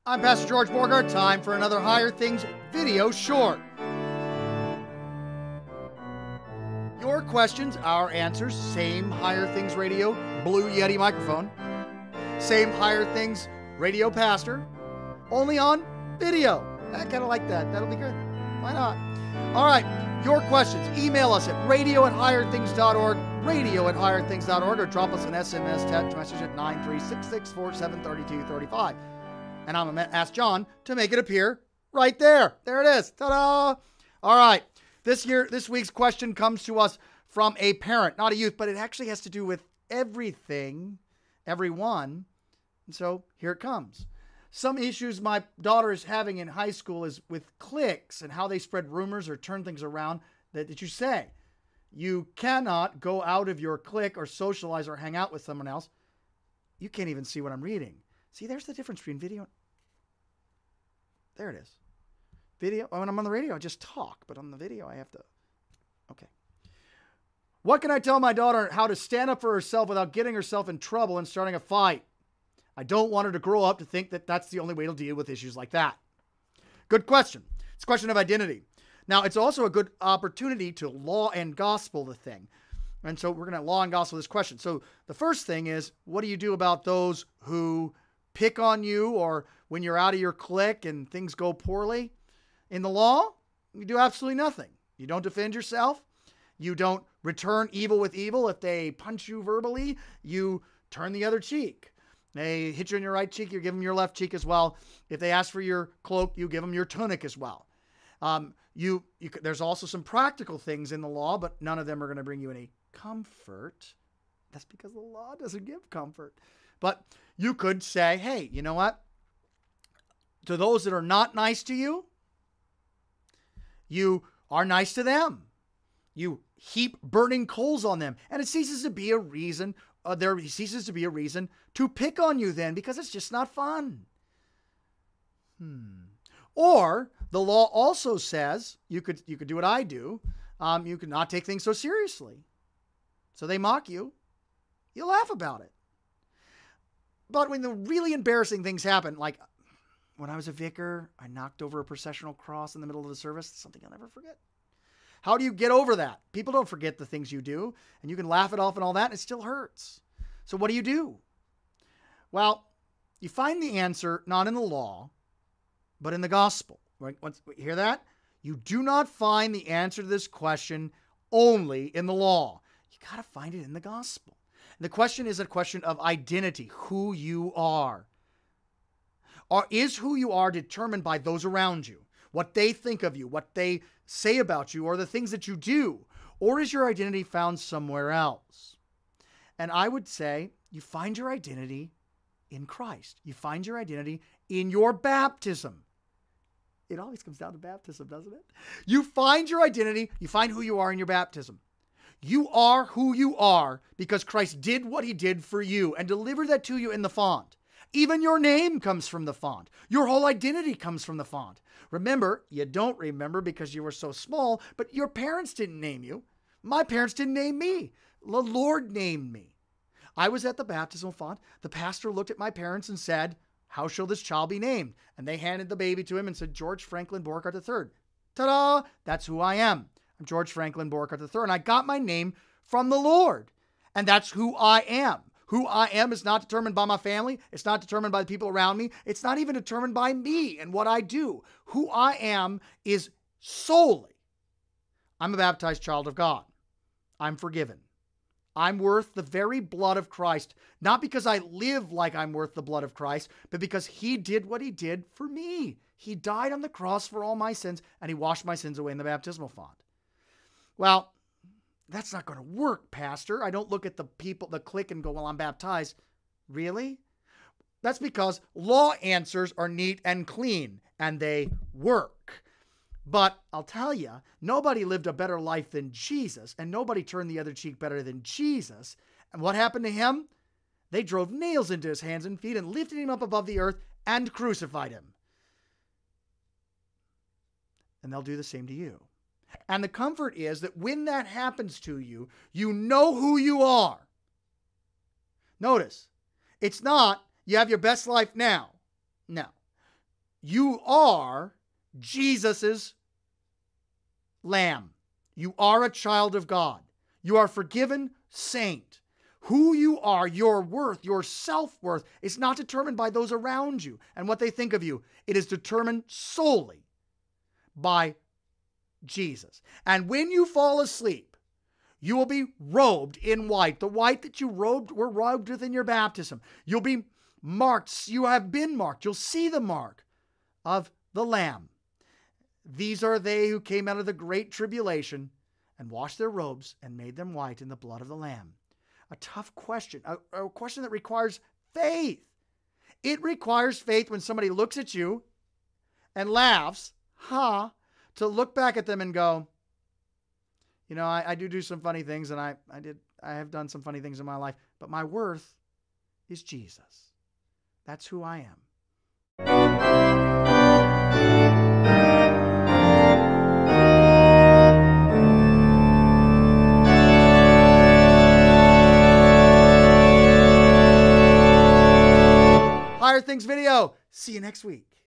I'm Pastor George Borghardt. Time for another Higher Things video short. Your questions, our answers. Same Higher Things Radio, Blue Yeti microphone. Same Higher Things Radio pastor, only on video. I kind of like that. That'll be good. Why not? All right, your questions. Email us at radio@higherthings.org, radio@higherthings.org, or drop us an SMS text message at 936-647-3235. And I'm going to ask John to make it appear right there. There it is. Ta-da! All right. This week's question comes to us from a parent, not a youth, but it actually has to do with everything, everyone. And so here it comes. Some issues my daughter is having in high school is with cliques and how they spread rumors or turn things around that you say. You cannot go out of your clique or socialize or hang out with someone else. You can't even see what I'm reading. See, there's the difference between video. There it is. Video. When I'm on the radio, I just talk. But on the video, I have to. Okay. What can I tell my daughter how to stand up for herself without getting herself in trouble and starting a fight? I don't want her to grow up to think that that's the only way to deal with issues like that. Good question. It's a question of identity. Now, it's also a good opportunity to law and gospel the thing. And so we're going to law and gospel this question. So the first thing is, what do you do about those who pick on you, or when you're out of your clique and things go poorly? In the law, you do absolutely nothing. You don't defend yourself. You don't return evil with evil. If they punch you verbally, you turn the other cheek. They hit you in your right cheek, you give them your left cheek as well. If they ask for your cloak, you give them your tunic as well. There's also some practical things in the law, but none of them are going to bring you any comfort. That's because the law doesn't give comfort. But you could say, hey, you know what? To those that are not nice to you, you are nice to them. You heap burning coals on them, and it ceases to be a reason. There ceases to be a reason to pick on you then, because it's just not fun. Or the law also says you could do what I do. You could not take things so seriously. So they mock you. You laugh about it. But when the really embarrassing things happen, like when I was a vicar, I knocked over a processional cross in the middle of the service. Something I'll never forget. How do you get over that? People don't forget the things you do, and you can laugh it off and all that, and it still hurts. So what do? Well, you find the answer not in the law, but in the gospel. Right? You hear that? You do not find the answer to this question only in the law. You got to find it in the gospel. And the question is a question of identity, who you are. Or is who you are determined by those around you? What they think of you, what they say about you, or the things that you do? Or is your identity found somewhere else? And I would say you find your identity in Christ. You find your identity in your baptism. It always comes down to baptism, doesn't it? You find your identity, you find who you are in your baptism. You are who you are because Christ did what he did for you and delivered that to you in the font. Even your name comes from the font. Your whole identity comes from the font. Remember, you don't remember because you were so small, but your parents didn't name you. My parents didn't name me. The Lord named me. I was at the baptismal font. The pastor looked at my parents and said, how shall this child be named? And they handed the baby to him and said, George Franklin Borghardt III. Ta-da! That's who I am. I'm George Franklin Borghardt III. And I got my name from the Lord. And that's who I am. Who I am is not determined by my family. It's not determined by the people around me. It's not even determined by me and what I do. Who I am is solely, I'm a baptized child of God. I'm forgiven. I'm worth the very blood of Christ, not because I live like I'm worth the blood of Christ, but because he did what he did for me. He died on the cross for all my sins, and he washed my sins away in the baptismal font. Well, that's not going to work, Pastor. I don't look at the people, the clique, and go, well, I'm baptized. Really? That's because law answers are neat and clean, and they work. But I'll tell you, nobody lived a better life than Jesus, and nobody turned the other cheek better than Jesus. And what happened to him? They drove nails into his hands and feet and lifted him up above the earth and crucified him. And they'll do the same to you. And the comfort is that when that happens to you, you know who you are. Notice, it's not you have your best life now. No. You are Jesus's lamb. You are a child of God. You are a forgiven saint. Who you are, your worth, your self-worth is not determined by those around you and what they think of you. It is determined solely by Jesus. And when you fall asleep, you will be robed in white. The white that you were robed with in your baptism. You'll be marked. You have been marked. You'll see the mark of the Lamb. These are they who came out of the great tribulation and washed their robes and made them white in the blood of the Lamb. A tough question, a question that requires faith. It requires faith when somebody looks at you and laughs, to look back at them and go, you know, I do some funny things, and I have done some funny things in my life, but my worth is Jesus. That's who I am. Higher Things video. See you next week.